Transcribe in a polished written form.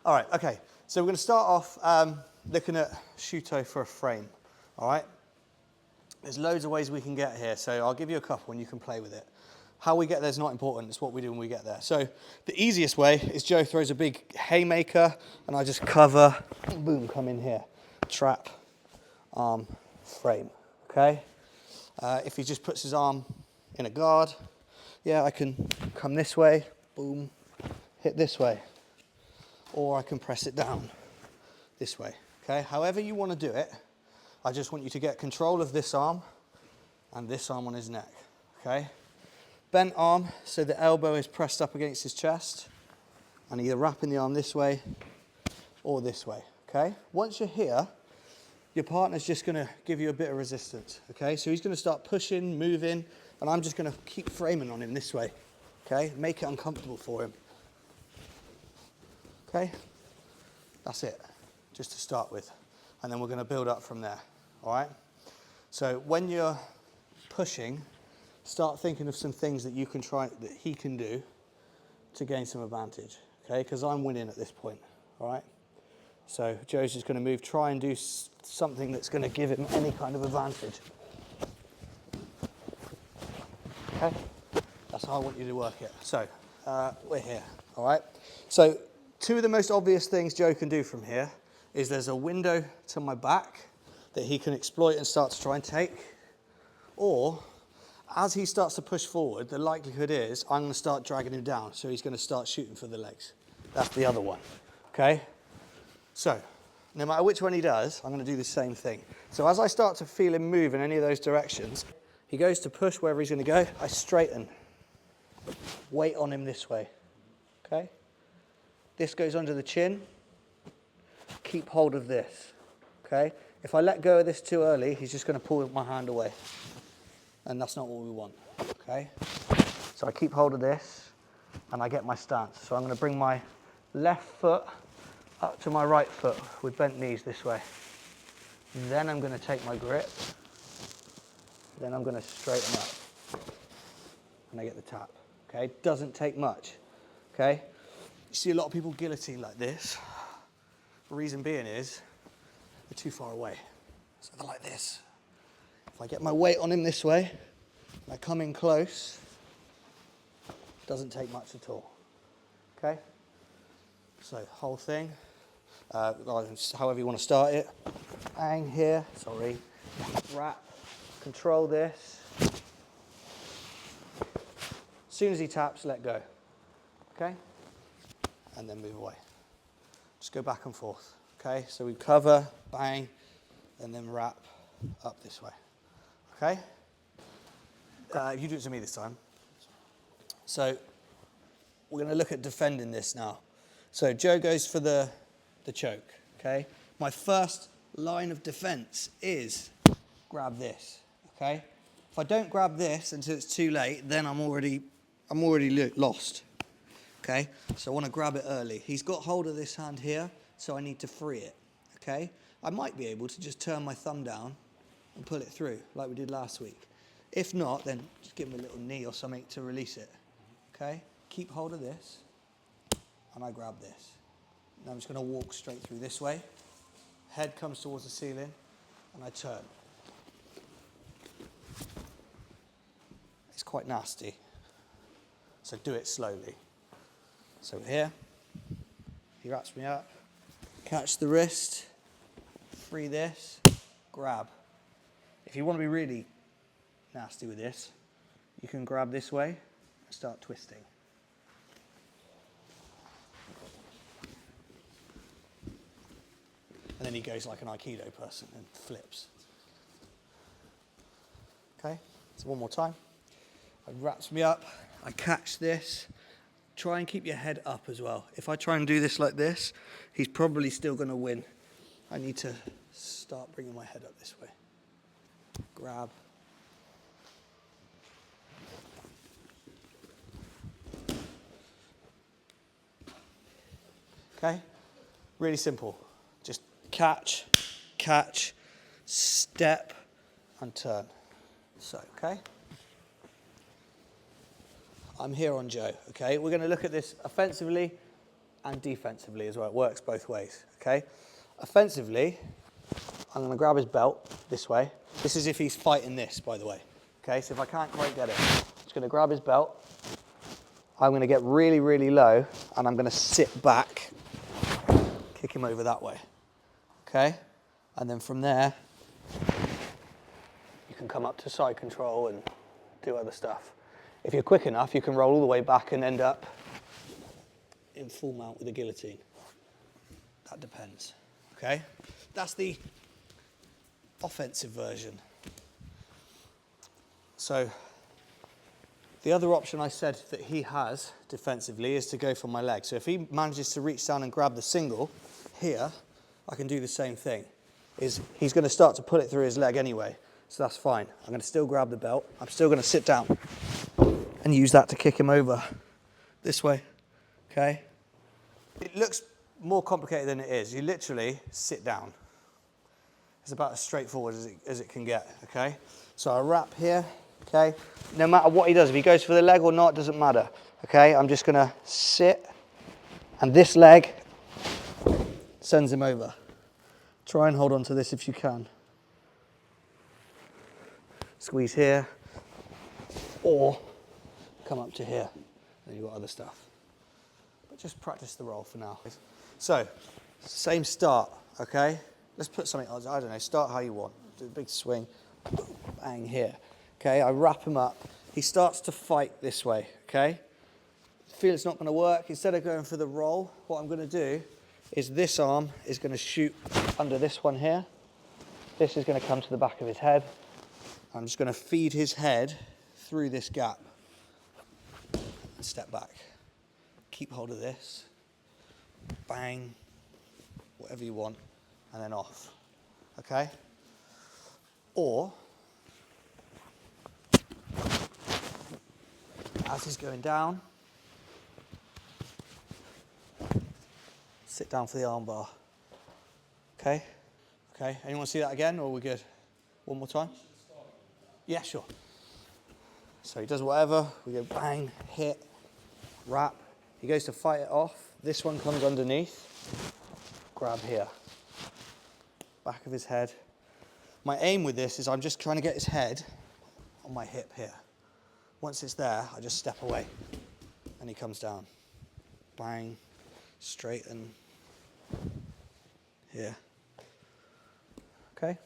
All right, okay. So we're going to start off looking at Shuto for a frame, all right? There's loads of ways we can get here, so I'll give you a couple and you can play with it. How we get there is not important, it's what we do when we get there. So the easiest way is Joe throws a big haymaker and I just cover, boom, come in here. Trap, arm, frame, okay? If he just puts his arm in a guard, yeah, I can come this way, boom, hit this way. Or I can press it down this way, okay? However you want to do it, I just want you to get control of this arm and this arm on his neck, okay? Bent arm, so the elbow is pressed up against his chest, and either wrapping the arm this way or this way, okay? Once you're here, your partner's just going to give you a bit of resistance, okay? So he's going to start pushing, moving, and I'm just going to keep framing on him this way, okay? Make it uncomfortable for him. Okay? That's it, just to start with. And then we're going to build up from there, all right? So when you're pushing, start thinking of some things that you can try, that he can do to gain some advantage, okay? Because I'm winning at this point, all right? So Joe's just going to move, try and do something that's going to give him any kind of advantage. Okay? That's how I want you to work it. So we're here, all right? So two of the most obvious things Joe can do from here is there's a window to my back that he can exploit and start to try and take, or as he starts to push forward, the likelihood is I'm going to start dragging him down, so he's going to start shooting for the legs. That's the other one, okay? So, no matter which one he does, I'm going to do the same thing. So as I start to feel him move in any of those directions, he goes to push wherever he's going to go, I straighten. Weight on him this way, okay? This goes under the chin. Keep hold of this, okay? If I let go of this too early, he's just going to pull my hand away. And that's not what we want, okay? So I keep hold of this and I get my stance. So I'm going to bring my left foot up to my right foot with bent knees this way. Then I'm going to take my grip. Then I'm going to straighten up. And I get the tap, okay? Doesn't take much, okay? You see a lot of people guillotine like this. The reason being is they're too far away. So they're like this. If I get my weight on him this way, and I come in close, it doesn't take much at all, okay? So whole thing, however you want to start it. Bang here, sorry, wrap, control this. As soon as he taps, let go, okay? And then move away. Just go back and forth, okay? So we cover, bang, and then wrap up this way. Okay? You do it to me this time. So we're going to look at defending this now. So Joe goes for the choke, okay? My first line of defense is grab this, okay? If I don't grab this until it's too late, then I'm already lost, okay? So I want to grab it early. He's got hold of this hand here, so I need to free it, okay? I might be able to just turn my thumb down and pull it through, like we did last week. If not, then just give him a little knee or something to release it, okay? Keep hold of this, and I grab this. Now I'm just going to walk straight through this way. Head comes towards the ceiling, and I turn. It's quite nasty, so do it slowly. So here, he wraps me up, catch the wrist, free this, grab. If you want to be really nasty with this, you can grab this way and start twisting. And then he goes like an Aikido person and flips. Okay, so one more time. It wraps me up, I catch this. Try and keep your head up as well. If I try and do this like this, he's probably still going to win. I need to start bringing my head up this way. Grab. Okay? Really simple. Just catch, step, and turn. So, okay? I'm here on Joe, okay? We're going to look at this offensively. and defensively as well. It works both ways, okay? Offensively, I'm going to grab his belt this way. This is if he's fighting this, by the way. Okay, so if I can't quite get it, I'm just going to grab his belt. I'm going to get really, really low, and I'm going to sit back, kick him over that way. Okay? And then from there, you can come up to side control and do other stuff. If you're quick enough, you can roll all the way back and end up in full mount with a guillotine. That depends. Okay? That's the offensive version. So the other option I said that he has defensively is to go for my leg. So if he manages to reach down and grab the single here, I can do the same thing. He's going to start to put it through his leg anyway, so that's fine. I'm going to still grab the belt. I'm still going to sit down and use that to kick him over this way. Okay? It looks more complicated than it is. You literally sit down. It's about as straightforward as it can get, okay? So I wrap here, okay? No matter what he does, if he goes for the leg or not, doesn't matter, okay? I'm just gonna sit, and this leg sends him over. Try and hold on to this if you can. Squeeze here, or come up to here, then you've got other stuff. But just practice the roll for now. So, same start, okay? Let's put something else, I don't know, start how you want. Do a big swing, bang here. Okay, I wrap him up. He starts to fight this way, okay? Feel it's not gonna work. Instead of going for the roll, what I'm gonna do is this arm is gonna shoot under this one here. This is gonna come to the back of his head. I'm just gonna feed his head through this gap. And step back. Keep hold of this. Bang, whatever you want. And then off, okay? Or, as he's going down, sit down for the arm bar, okay? Okay, anyone see that again, or are we good? One more time? Yeah, sure. So he does whatever, we go bang, hit, wrap. He goes to fight it off. This one comes underneath, grab here. Back of his head. My aim with this is I'm just trying to get his head on my hip here. Once it's there, I just step away and he comes down. Bang, straighten, here. Okay?